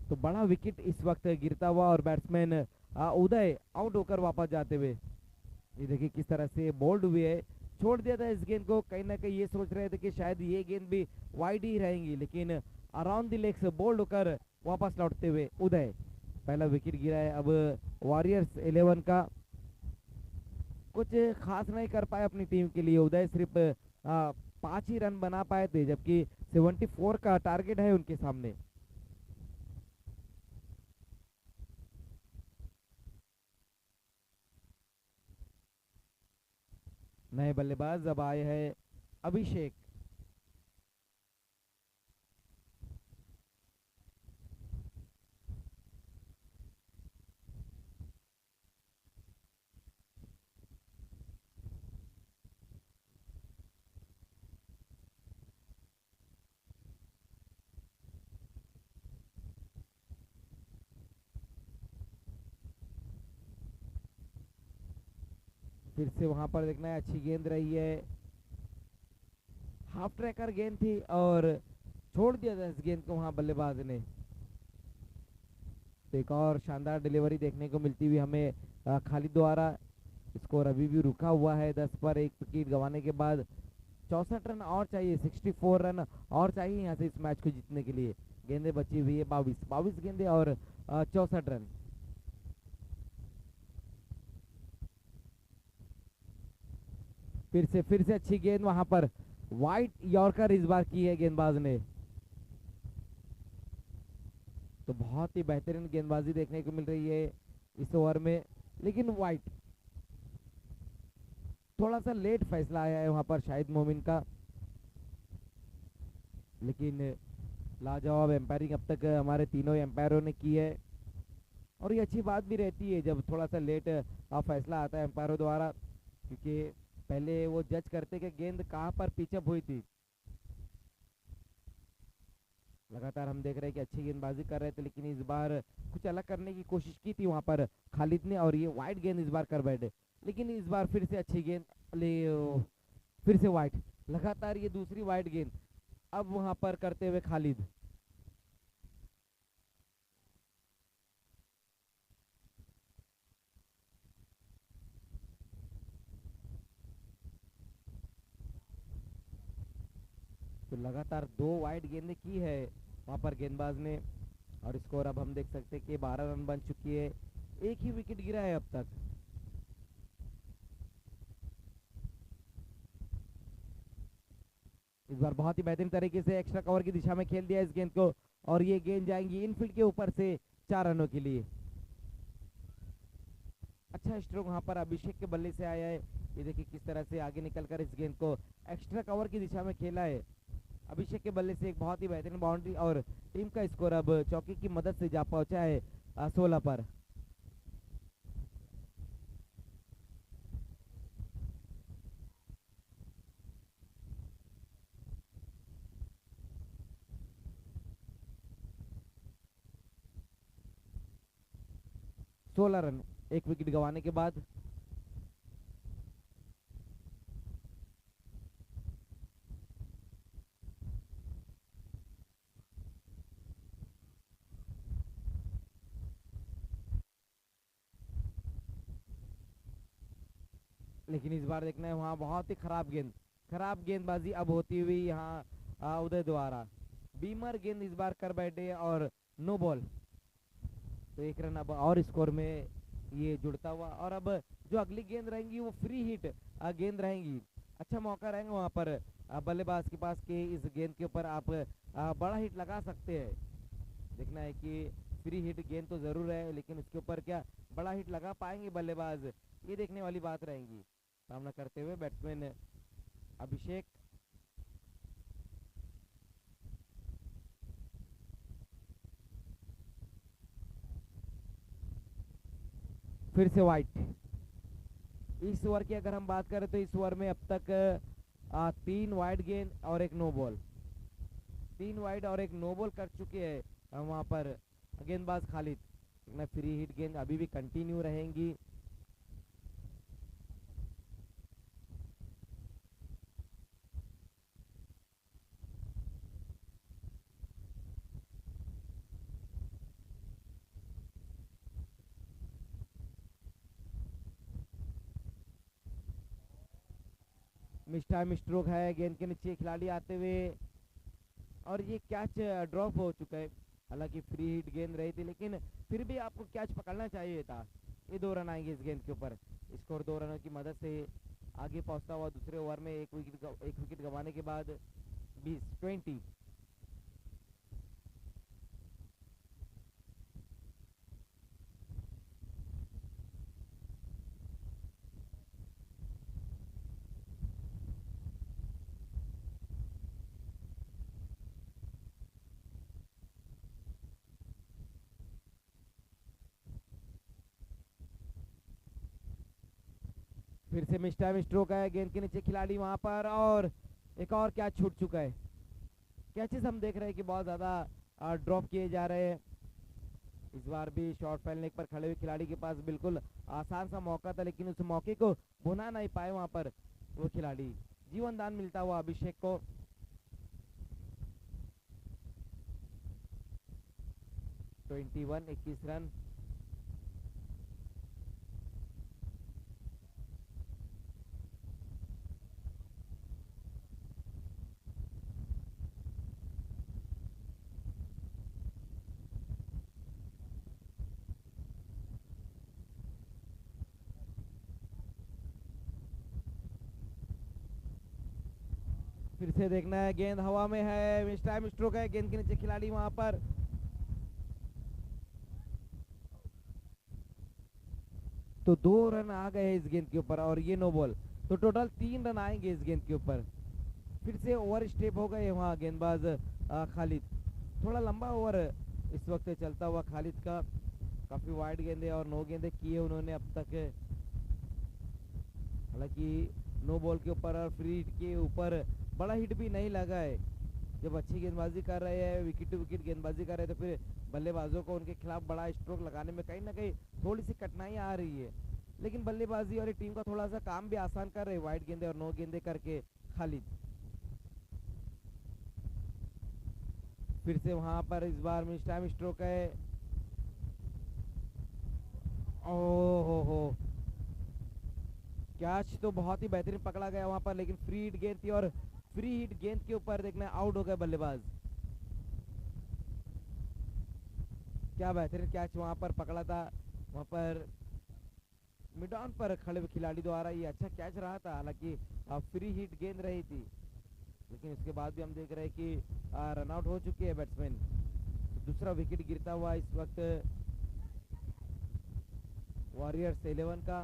तो बड़ा विकेट इस वक्त गिरता हुआ और बैट्समैन उदय आउट होकर वापस जाते हुए, ये देखिए किस तरह से बोल्ड हुए है। छोड़ दिया था इस गेंद को, कहीं ना कहीं ये सोच रहे थे कि शायद ये गेंद भी वाइड ही रहेंगी, लेकिन अराउंड द लेग से बोल्ड होकर वापस लौटते हुए उदय पहला विकेट गिरा है। अब वॉरियर्स 11 का कुछ खास नहीं कर पाए अपनी टीम के लिए। उदय सिर्फ 5 ही रन बना पाए थे, जबकि 74 का टारगेट है उनके सामने। नए बल्लेबाज अब आए हैं अभिषेक। फिर से वहां पर देखना है, अच्छी गेंद रही है, हाफ ट्रैकर गेंद थी और छोड़ दिया था इस गेंद को वहां बल्लेबाज ने। तो एक और शानदार डिलीवरी देखने को मिलती हुई हमें खालिद द्वारा। स्कोर अभी भी रुका हुआ है 10 पर। एक विकेट गंवाने के बाद 64 रन और चाहिए, 64 रन और चाहिए यहाँ से इस मैच को जीतने के लिए। गेंदें बची हुई है 22 गेंदें और 64 रन। फिर से अच्छी गेंद वहां पर, वाइट यॉर्कर इस बार की है गेंदबाज ने। तो बहुत ही बेहतरीन गेंदबाजी देखने को मिल रही है इस ओवर में, लेकिन वाइट थोड़ा सा लेट फैसला आया है वहां पर शाहिद मोमिन का, लेकिन लाजवाब एम्पायरिंग अब तक हमारे तीनों एम्पायरों ने की है। और ये अच्छी बात भी रहती है जब थोड़ा सा लेट फैसला आता है एम्पायरों द्वारा, क्योंकि पहले वो जज करते कि गेंद कहाँ पर पिचअप हुई थी। लगातार हम देख रहे हैं कि अच्छी गेंदबाजी कर रहे थे, लेकिन इस बार कुछ अलग करने की कोशिश की थी वहां पर खालिद ने और ये वाइड गेंद इस बार कर बैठे। लेकिन इस बार फिर से अच्छी गेंद ले, फिर से वाइड, लगातार ये दूसरी वाइड गेंद अब वहां पर करते हुए खालिद। तो लगातार 2 वाइड गेंदें की है वहां पर गेंदबाज ने, और स्कोर अब हम देख सकते हैं कि 12 रन बन चुकी है। एक ही विकेट गिरा है अब तक। इस बार बहुत ही बेहतरीन तरीके से एक्स्ट्रा कवर की दिशा में खेल दिया इस गेंद को, और ये गेंद जाएंगी इनफील्ड के ऊपर से 4 रनों के लिए। अच्छा स्ट्रोक वहां पर अभिषेक के बल्ले से आया है। ये देखिए किस तरह से आगे निकलकर इस गेंद को एक्स्ट्रा कवर की दिशा में खेला है अभिषेक के बल्ले से। एक बहुत ही बेहतरीन बाउंड्री और टीम का स्कोर अब चौकी की मदद से जा पहुंचा है 16 पर। सोलह रन एक विकेट गंवाने के बाद। लेकिन इस बार देखना है वहाँ बहुत ही खराब गेंदबाजी अब होती हुई यहाँ उदय द्वारा। बीमर गेंद इस बार कर बैठे और नो बॉल। तो एक रन अब और स्कोर में ये जुड़ता हुआ, और अब जो अगली गेंद रहेंगी वो फ्री हिट गेंद रहेंगी। अच्छा मौका रहेगा वहाँ पर बल्लेबाज के पास कि इस गेंद के ऊपर आप बड़ा हिट लगा सकते हैं। देखना है कि फ्री हिट गेंद तो जरूर है, लेकिन उसके ऊपर क्या बड़ा हिट लगा पाएंगे बल्लेबाज, ये देखने वाली बात रहेगी। सामना करते हुए बैट्समैन अभिषेक, फिर से वाइट। इस ओवर की अगर हम बात करें तो इस ओवर में अब तक 3 वाइड गेंद और एक नो बॉल, 3 वाइड और एक नो बॉल कर चुके हैं वहां पर गेंदबाज खालिद। फ्री हिट गेंद अभी भी कंटिन्यू रहेंगी। मिस स्ट्रोक है, गेंद के नीचे खिलाड़ी आते हुए और ये कैच ड्रॉप हो चुका है। हालांकि फ्री हिट गेंद रही थी लेकिन फिर भी आपको कैच पकड़ना चाहिए था। ये 2 रन आएंगे इस गेंद के ऊपर। स्कोर 2 रनों की मदद से आगे पहुंचता हुआ दूसरे ओवर में एक विकेट गंवाने के बाद 20 फिर से मिस टाइम स्ट्रोक है, गेंद के नीचे खिलाड़ी वहां पर और एक और कैच छूट चुका है। कैचेस हम देख रहे हैं कि बहुत ज़्यादा ड्रॉप किए जा रहे हैं। इस बार भी शॉट फैलने पर खड़े हुए खिलाड़ी के पास बिल्कुल आसान सा मौका था लेकिन उस मौके को भुना नहीं पाए वहां पर वो खिलाड़ी। जीवन दान मिलता हुआ अभिषेक को। 21 रन। फिर से देखना है, गेंद हवा में है, मिस टाइम स्ट्रोक है, गेंद के नीचे खिलाड़ी वहां पर। तो 2 रन आ गए इस गेंद के ऊपर और ये नो बॉल, तो टोटल 3 रन आएंगे इस गेंद के ऊपर। फिर से ओवर स्टेप हो गए वहाँ गेंदबाज खालिद। थोड़ा लंबा ओवर इस वक्त चलता हुआ खालिद का। काफी वाइड गेंदे और नो गेंदे किए उन्होंने अब तक। हालांकि नो बॉल के ऊपर और फ्री हिट के ऊपर बड़ा हिट भी नहीं लगा है। जब अच्छी गेंदबाजी कर रहे हैं, विकेट टू विकेट गेंदबाजी कर रहे हैं, तो फिर बल्लेबाजों को उनके खिलाफ बड़ा स्ट्रोक लगाने में कहीं ना कहीं थोड़ी सी कठिनाई आ रही है। लेकिन बल्लेबाजी और टीम का थोड़ा सा काम भी आसान कर रहे हैं वाइड गेंदे और नो गेंदे करके खालिद। फिर से वहां पर इस बार मिस टाइम स्ट्रोक है। ओ हो, कैच तो बहुत ही बेहतरीन पकड़ा गया वहां पर लेकिन फ्री हिट गेंद थी और फ्री हिट गेंद के ऊपर देखना आउट हो गए बल्लेबाज। क्या बेहतरीन कैच वहां पर पकड़ा था। वहां पर मिड ऑन पर खड़े हुए खिलाड़ी द्वारा ये अच्छा कैच रहा था। हालांकि फ्री हिट गेंद रही थी लेकिन उसके बाद भी हम देख रहे हैं कि रन आउट हो चुके हैं बैट्समैन। दूसरा विकेट गिरता हुआ इस वक्त वॉरियर्स 11 का।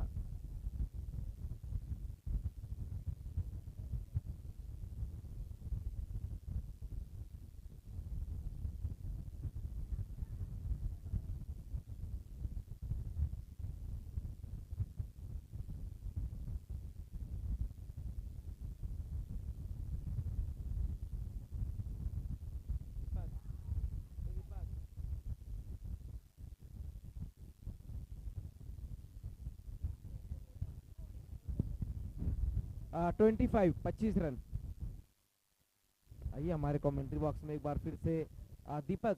दीपक, 25 रन। आइए हमारे कमेंट्री बॉक्स में एक बार फिर से दीपक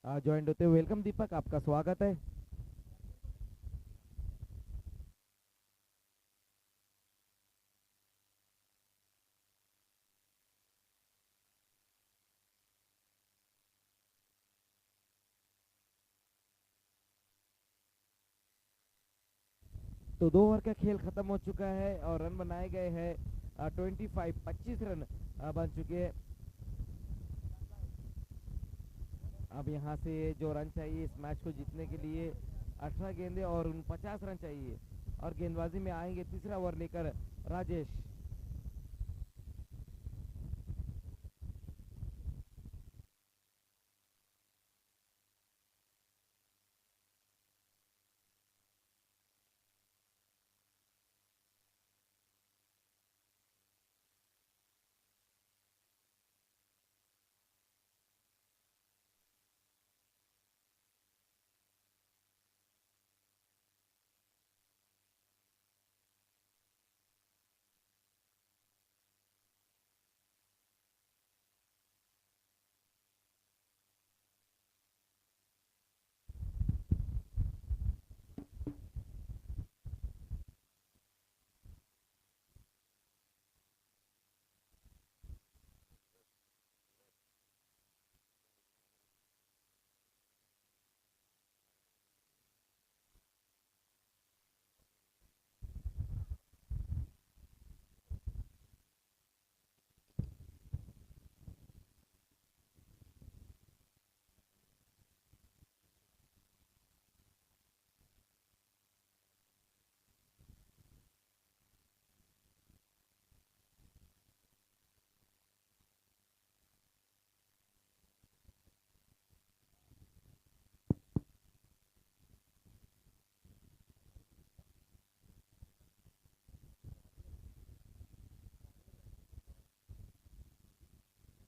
ज्वाइन होते हुए। वेलकम दीपक, आपका स्वागत है। तो 2 ओवर का खेल खत्म हो चुका है और रन बनाए गए हैं 25 रन बन चुके हैं। अब यहाँ से जो रन चाहिए इस मैच को जीतने के लिए 18 गेंदे और 50 रन चाहिए और गेंदबाजी में आएंगे तीसरा ओवर लेकर राजेश।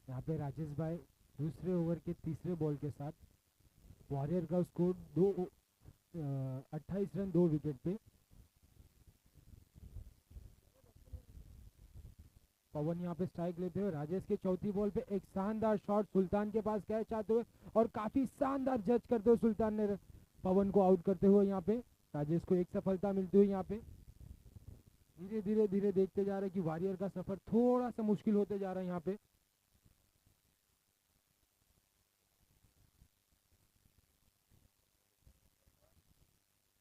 यहाँ पे राजेश भाई दूसरे ओवर के तीसरे बॉल के साथ वॉरियर का स्कोर 28 रन 2 विकेट पे। पवन यहाँ पे स्ट्राइक लेते हुए राजेश के चौथी बॉल पे एक शानदार शॉट सुल्तान के पास कैच आते हुए और काफी शानदार जज करते हुए सुल्तान ने पवन को आउट करते हुए यहाँ पे राजेश को एक सफलता मिलती हुई। यहाँ पे धीरे धीरे धीरे देखते जा रहे हैं कि वॉरियर का सफर थोड़ा सा मुश्किल होते जा रहा है।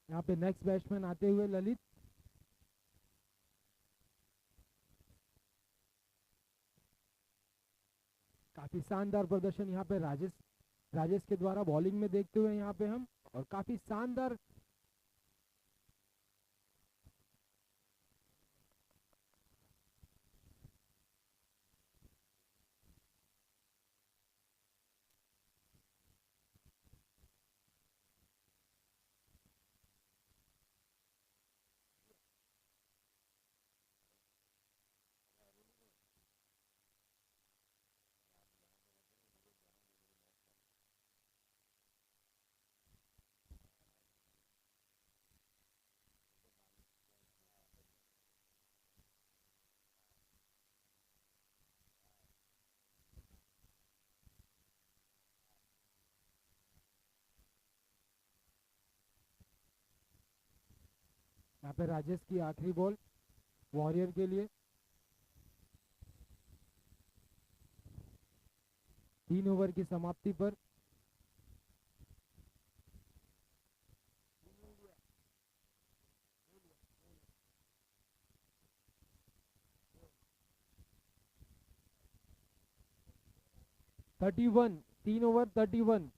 यहाँ पे नेक्स्ट बैट्समैन आते हुए ललित। काफी शानदार प्रदर्शन यहाँ पे राजेश के द्वारा बॉलिंग में देखते हुए यहाँ पे हम और काफी शानदार यहाँ पे राजेश की आखिरी बॉल वॉरियर के लिए। 3 ओवर की समाप्ति पर थर्टी वन 3 ओवर 31।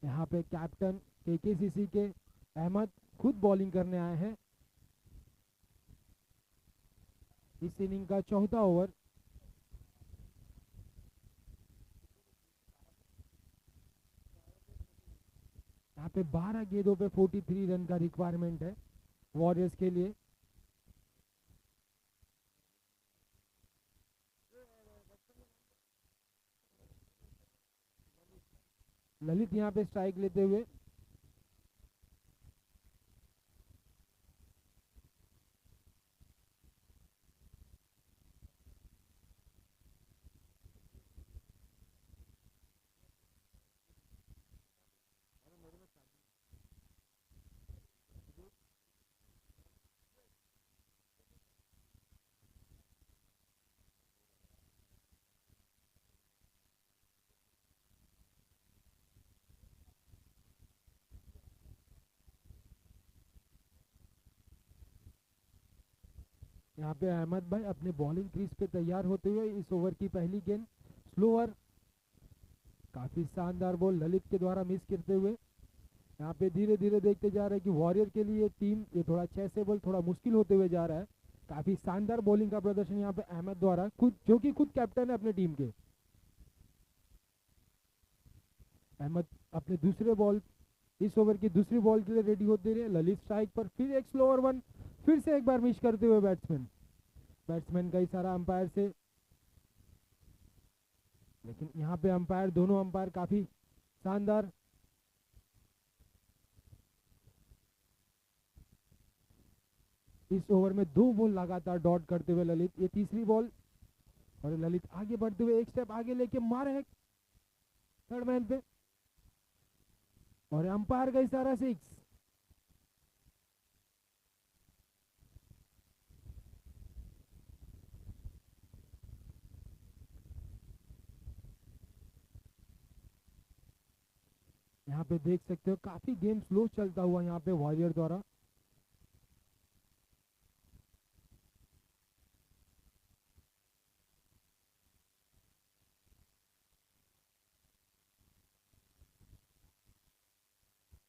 यहाँ पे कैप्टन केकेसीसी के अहमद खुद बॉलिंग करने आए हैं। इस इनिंग का चौथा ओवर। यहाँ पे 12 गेंदों पे 43 रन का रिक्वायरमेंट है वॉरियर्स के लिए। ललित यहाँ पे स्ट्राइक लेते हुए यहाँ पे अहमद भाई अपने बॉलिंग क्रीज पे तैयार होते हुए इस ओवर की पहली गेंद स्लोअर, काफी शानदार बॉल ललित के द्वारा मिस करते हुए। यहाँ पे धीरे धीरे देखते जा रहे हैं कि वॉरियर के लिए टीम ये थोड़ा चेसेबल थोड़ा मुश्किल होते हुए जा रहा है। काफी शानदार बॉलिंग का प्रदर्शन यहाँ पे अहमद द्वारा, खुद जो कि खुद कैप्टन है अपने टीम के। अहमद अपने दूसरे बॉल, इस ओवर की दूसरी बॉल के लिए रेडी होते रहे। ललित स्ट्राइक पर, फिर एक स्लोअर वन, फिर से एक बार मिस करते हुए बैट्समैन का इशारा अंपायर से, लेकिन यहाँ पे अंपायर, दोनों अंपायर काफी शानदार। इस ओवर में 2 बॉल लगातार डॉट करते हुए ललित, ये तीसरी बॉल, और ललित आगे बढ़ते हुए एक स्टेप आगे लेके मारे है थर्ड मैन पे, और अंपायर का इशारा 6। यहाँ पे देख सकते हो काफी गेम स्लो चलता हुआ यहाँ पे वॉरियर द्वारा।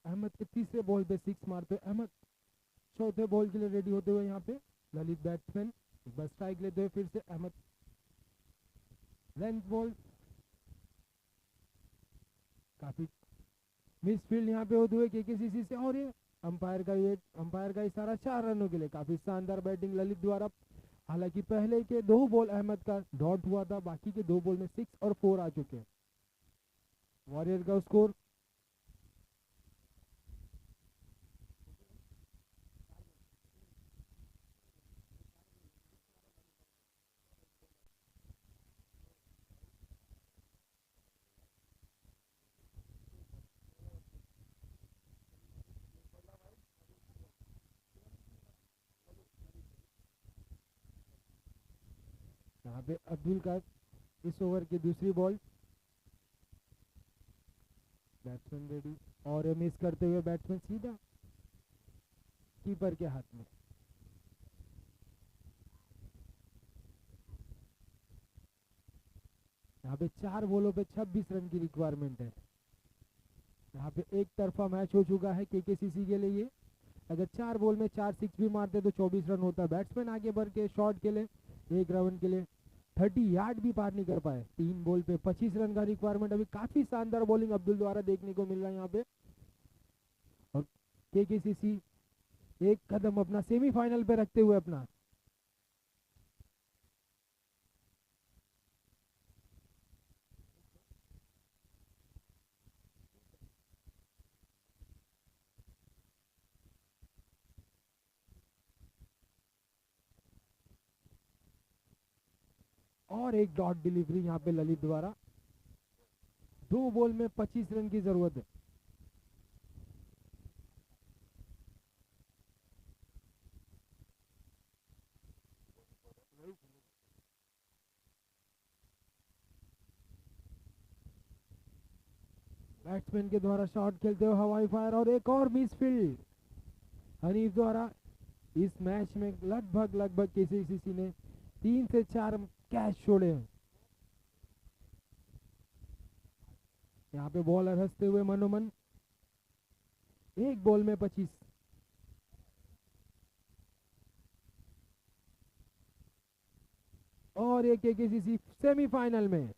अहमद के तीसरे बॉल पे 6 मारते हुए अहमद चौथे बॉल के लिए रेडी होते हुए यहाँ पे ललित बैट्समैन एक बार स्ट्राइक लेते हुए, फिर से अहमद लेंथ बॉल, काफी मिस फील्ड यहाँ पे होते हुए केकेसीसी से, और ये अंपायर का इशारा 4 रनों के लिए। काफी शानदार बैटिंग ललित द्वारा। हालांकि पहले के 2 बॉल अहमद का डॉट हुआ था, बाकी के 2 बॉल में 6 और 4 आ चुके हैं। वॉरियर का स्कोर यहाँ पे अब्दुल का इस ओवर की दूसरी बॉल, बैट्समैन रेडी, और मिस करते हुए बैट्समैन सीधा कीपर के हाथ में। यहाँ पे 4 बॉलों पे 26 रन की रिक्वायरमेंट है। यहाँ पे एक तरफा मैच हो चुका है केकेसीसी के लिए। अगर 4 बॉल में 4 6 भी मारते तो 24 रन होता है। बैट्समैन आगे बढ़ के शॉट के लिए 1 रन के लिए 30 यार्ड भी पार नहीं कर पाए। 3 बॉल पे 25 रन का रिक्वायरमेंट। अभी काफी शानदार बॉलिंग अब्दुल द्वारा देखने को मिल रहा है यहाँ पे, और केकेसीसी एक कदम अपना सेमीफाइनल पे रखते हुए अपना और एक डॉट डिलीवरी यहाँ पे ललित द्वारा। 2 बॉल में 25 रन की जरूरत है। बैट्समैन के द्वारा शॉट खेलते हुए हवाई फायर, और एक और मिस फील्ड हनीफ द्वारा। इस मैच में लगभग केसीसीसी ने 3 से 4 कैच छोड़े हैं। यहाँ पे बॉलर हंसते हुए मनोमन, 1 बॉल में 25। और एक केसीसी सेमीफाइनल में